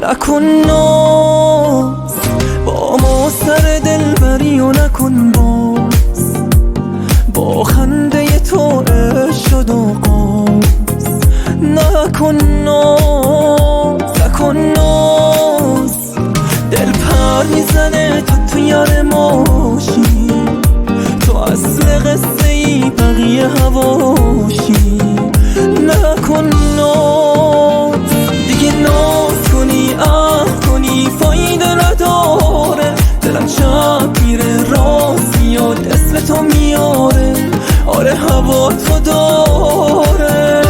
نکن ناز با ما سر دلبری و نکن باز با خنده تو عشق شد آغاز. نکن ناز نکن ناز دل پر میزنه تو یار ماشی، تو اصل قصه ای بقیه هواشی. نکن ناز دیگه ناز کنی کنی فایده نداره، دلم چپ میره راست میاد اسم تو میاره. آره هوا تو داره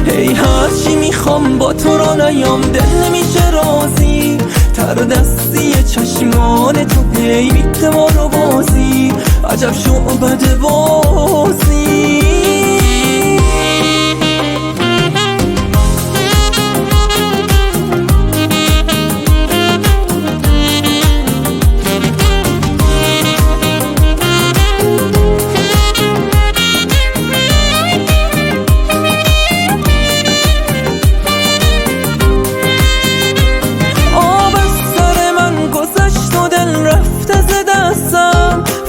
هی هرچی میخوام با تو رو نیام دل نمیشه رازی. تر دستی چشمان تو پی میته ما رو بازی، عجب شعبد بازی.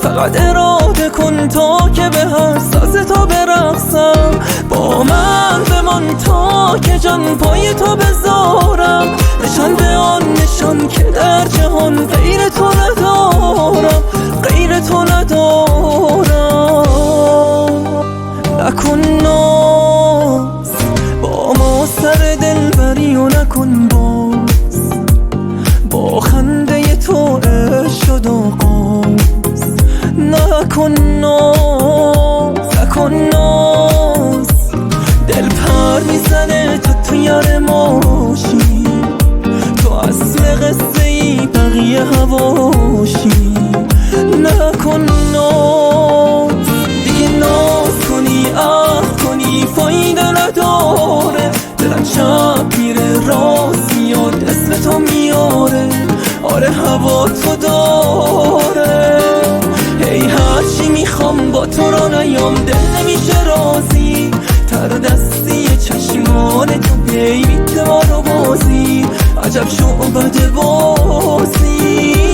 فقط اراده کن تا که به حساس تو برقصم، با من بمان تا که جان پای تو بذارم. نشان به آن نشان که در جهان غیر تو ندارم، غیر تو ندارم. نکن ناز با ما سر دلبری و نکن باز با خنده تو عشق شد آغاز. نکن ناز نکن ناز دل پر میزنه تو یار ماشی، تو اصل قصه ای بقیه هواشی. نکن ناز دیگه ناز کنی کنی فایده نداره، دلم چپ میره راست میاد اسم تو میاره. آره هوا تو داره هی هرچی میخوام با تو رو نیام دل نمیشه رازی. تر دستی چشمان تو پی میته ما رو بازی، عجب شعبد بازی.